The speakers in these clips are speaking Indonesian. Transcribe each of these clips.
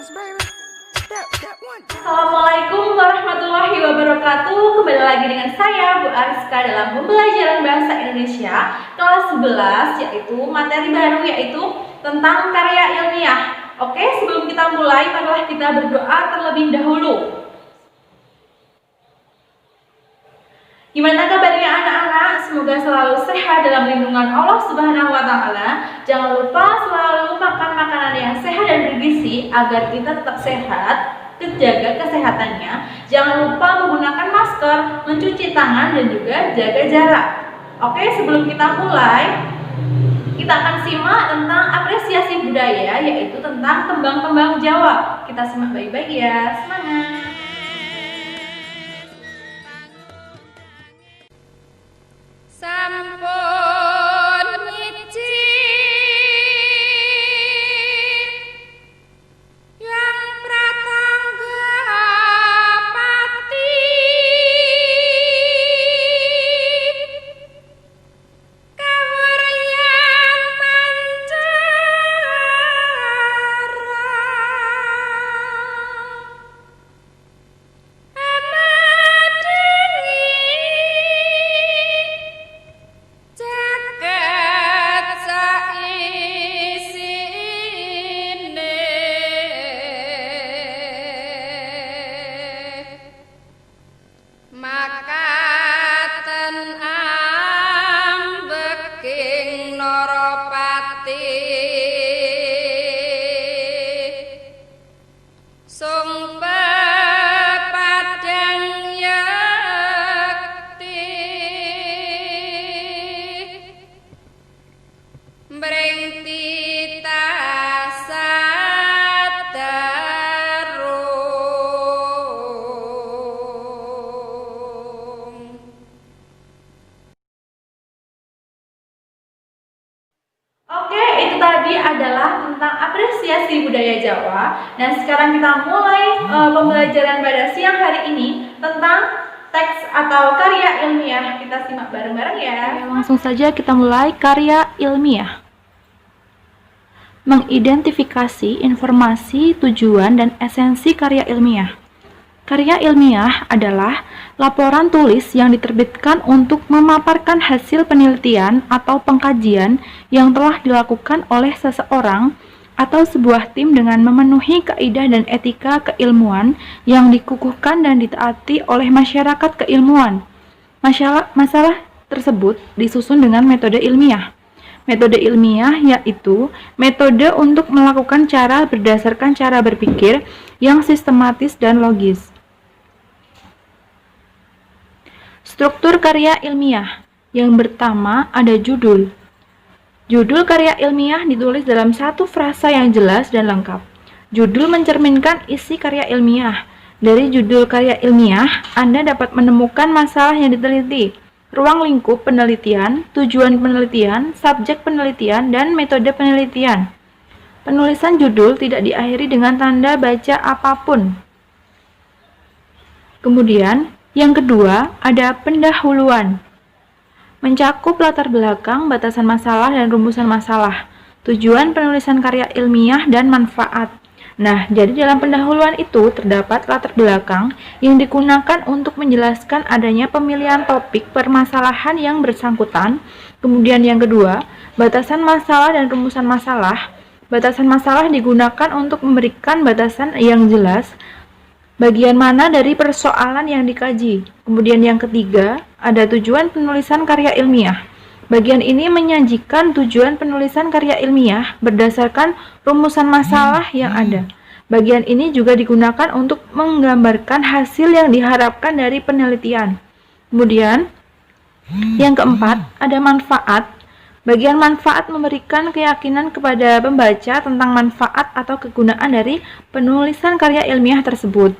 Assalamualaikum warahmatullahi wabarakatuh. Kembali lagi dengan saya Bu Ariska dalam pembelajaran bahasa Indonesia kelas 11, yaitu materi baru yaitu tentang karya ilmiah. Oke, sebelum kita mulai, marilah kita berdoa terlebih dahulu. Gimana kabarnya anak-anak? Semoga selalu sehat dalam lindungan Allah Subhanahu wa Ta'ala. Jangan lupa selalu makan makanan yang sehat dan bergizi agar kita tetap sehat, terjaga kesehatannya. Jangan lupa menggunakan masker, mencuci tangan, dan juga jaga jarak. Oke, sebelum kita mulai, kita akan simak tentang apresiasi budaya, yaitu tentang tembang-tembang Jawa. Kita simak baik-baik ya, semangat! Sampun nyicip yang pratangga pati kawaryan mancara jagat saisine makaten ambeking Narapati sung pepadang yakti Mring tita sadarung. Oke, itu tadi adalah tentang apresiasi budaya Jawa. Nah, sekarang kita mulai pembelajaran pada siang hari ini tentang teks atau karya ilmiah. Kita simak bareng-bareng ya. Langsung saja kita mulai karya ilmiah. Mengidentifikasi informasi, tujuan, dan esensi karya ilmiah. Karya ilmiah adalah laporan tulis yang diterbitkan untuk memaparkan hasil penelitian atau pengkajian yang telah dilakukan oleh seseorang atau sebuah tim dengan memenuhi kaidah dan etika keilmuan yang dikukuhkan dan ditaati oleh masyarakat keilmuan. Masalah tersebut disusun dengan metode ilmiah. Metode ilmiah yaitu metode untuk melakukan cara berdasarkan cara berpikir yang sistematis dan logis. Struktur karya ilmiah. Yang pertama ada judul. Judul karya ilmiah ditulis dalam satu frasa yang jelas dan lengkap. Judul mencerminkan isi karya ilmiah. Dari judul karya ilmiah, Anda dapat menemukan masalah yang diteliti, ruang lingkup penelitian, tujuan penelitian, subjek penelitian, dan metode penelitian. Penulisan judul tidak diakhiri dengan tanda baca apapun. Kemudian, yang kedua, ada pendahuluan. Mencakup latar belakang, batasan masalah, dan rumusan masalah, tujuan penulisan karya ilmiah, dan manfaat. Nah, jadi dalam pendahuluan itu terdapat latar belakang yang digunakan untuk menjelaskan adanya pemilihan topik permasalahan yang bersangkutan. Kemudian yang kedua, batasan masalah dan rumusan masalah. Batasan masalah digunakan untuk memberikan batasan yang jelas bagian mana dari persoalan yang dikaji. Kemudian yang ketiga, ada tujuan penulisan karya ilmiah. Bagian ini menyajikan tujuan penulisan karya ilmiah berdasarkan rumusan masalah yang ada. Bagian ini juga digunakan untuk menggambarkan hasil yang diharapkan dari penelitian. Kemudian, yang keempat, ada manfaat. Bagian manfaat memberikan keyakinan kepada pembaca tentang manfaat atau kegunaan dari penulisan karya ilmiah tersebut.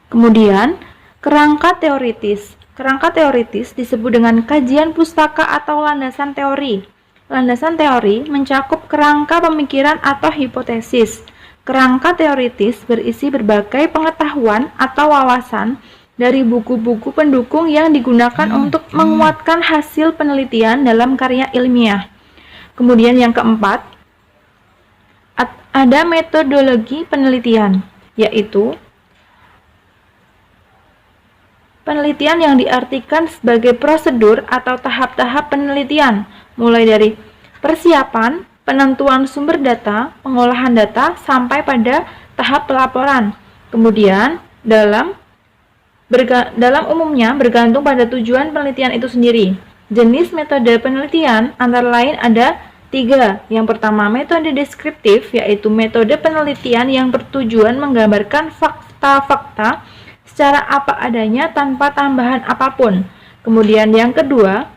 Kemudian, kerangka teoritis. Kerangka teoritis disebut dengan kajian pustaka atau landasan teori. Landasan teori mencakup kerangka pemikiran atau hipotesis. Kerangka teoritis berisi berbagai pengetahuan atau wawasan dari buku-buku pendukung yang digunakan untuk menguatkan hasil penelitian dalam karya ilmiah. Kemudian yang keempat, ada metodologi penelitian, yaitu penelitian yang diartikan sebagai prosedur atau tahap-tahap penelitian, mulai dari persiapan, penentuan sumber data, pengolahan data, sampai pada tahap pelaporan. Kemudian, dalam umumnya bergantung pada tujuan penelitian itu sendiri. Jenis metode penelitian antara lain ada 3. Yang pertama, metode deskriptif, yaitu metode penelitian yang bertujuan menggambarkan fakta-fakta secara apa adanya tanpa tambahan apapun. Kemudian yang kedua,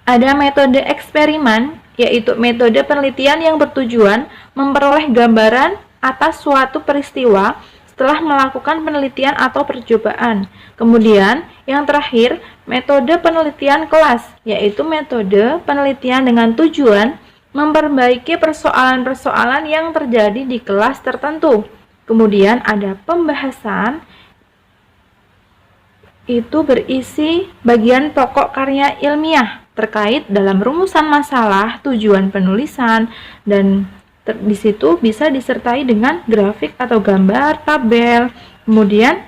ada metode eksperimen, yaitu metode penelitian yang bertujuan memperoleh gambaran atas suatu peristiwa setelah melakukan penelitian atau percobaan. Kemudian, yang terakhir, metode penelitian kelas, yaitu metode penelitian dengan tujuan memperbaiki persoalan-persoalan yang terjadi di kelas tertentu. Kemudian ada pembahasan, itu berisi bagian pokok karya ilmiah terkait dalam rumusan masalah, tujuan penulisan, dan di situ bisa disertai dengan grafik atau gambar, tabel. Kemudian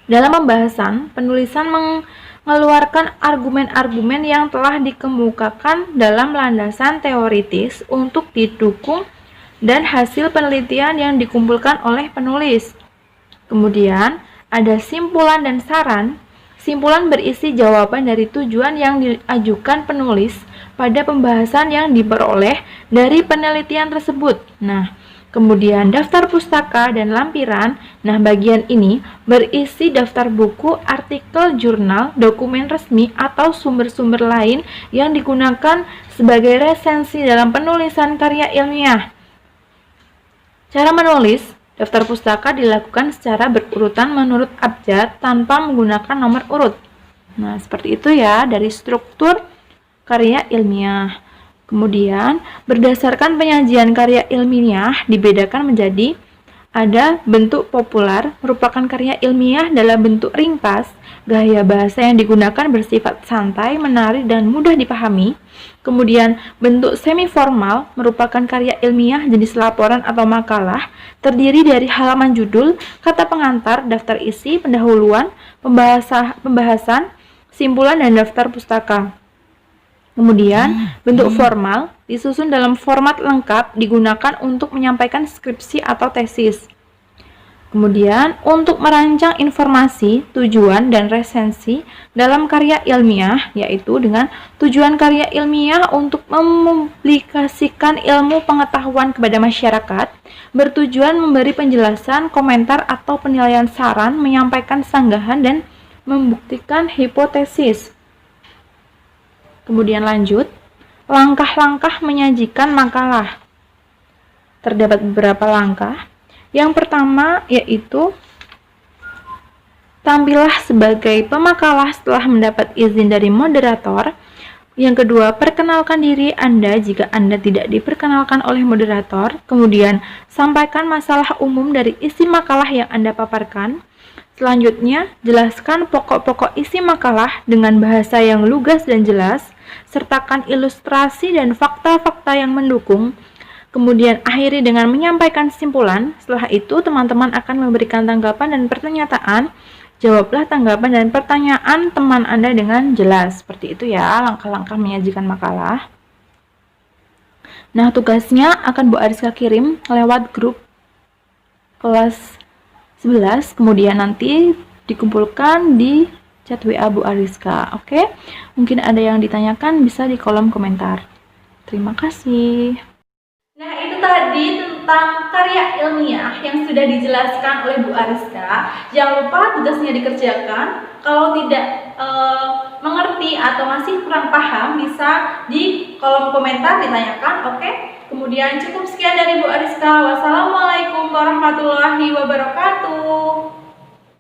dalam pembahasan, penulisan mengeluarkan argumen-argumen yang telah dikemukakan dalam landasan teoritis untuk didukung dan hasil penelitian yang dikumpulkan oleh penulis. Kemudian ada simpulan dan saran. Simpulan berisi jawaban dari tujuan yang diajukan penulis pada pembahasan yang diperoleh dari penelitian tersebut. Nah, kemudian daftar pustaka dan lampiran. Nah, bagian ini berisi daftar buku, artikel, jurnal, dokumen resmi, atau sumber-sumber lain yang digunakan sebagai resensi dalam penulisan karya ilmiah. Cara menulis daftar pustaka dilakukan secara berurutan menurut abjad tanpa menggunakan nomor urut. Nah, seperti itu ya dari struktur karya ilmiah. Kemudian, berdasarkan penyajian karya ilmiah dibedakan menjadi ada bentuk populer, merupakan karya ilmiah dalam bentuk ringkas, gaya bahasa yang digunakan bersifat santai, menarik, dan mudah dipahami. Kemudian, bentuk semi-formal merupakan karya ilmiah jenis laporan atau makalah, terdiri dari halaman judul, kata pengantar, daftar isi, pendahuluan, pembahasan, simpulan, dan daftar pustaka. Kemudian, bentuk formal disusun dalam format lengkap digunakan untuk menyampaikan skripsi atau tesis. Kemudian, untuk merancang informasi, tujuan, dan resensi dalam karya ilmiah, yaitu dengan tujuan karya ilmiah untuk mempublikasikan ilmu pengetahuan kepada masyarakat, bertujuan memberi penjelasan, komentar, atau penilaian saran, menyampaikan sanggahan, dan membuktikan hipotesis. Kemudian lanjut, langkah-langkah menyajikan makalah. Terdapat beberapa langkah. Yang pertama yaitu tampillah sebagai pemakalah setelah mendapat izin dari moderator. Yang kedua, perkenalkan diri Anda jika Anda tidak diperkenalkan oleh moderator. Kemudian, sampaikan masalah umum dari isi makalah yang Anda paparkan. Selanjutnya, jelaskan pokok-pokok isi makalah dengan bahasa yang lugas dan jelas, sertakan ilustrasi dan fakta-fakta yang mendukung. Kemudian, akhiri dengan menyampaikan kesimpulan. Setelah itu, teman-teman akan memberikan tanggapan dan pernyataan. Jawablah tanggapan dan pertanyaan teman Anda dengan jelas. Seperti itu ya, langkah-langkah menyajikan makalah. Nah, tugasnya akan Bu Ariska kirim lewat grup kelas 11, kemudian nanti dikumpulkan di chat WA Bu Ariska. Oke, mungkin ada yang ditanyakan bisa di kolom komentar. Terima kasih. Nah, itu tadi tentang karya ilmiah yang sudah dijelaskan oleh Bu Ariska. Jangan lupa tugasnya dikerjakan. Kalau tidak mengerti atau masih kurang paham, bisa di kolom komentar ditanyakan. Oke? Kemudian cukup sekian dari Bu Ariska. Wassalamualaikum warahmatullahi wabarakatuh.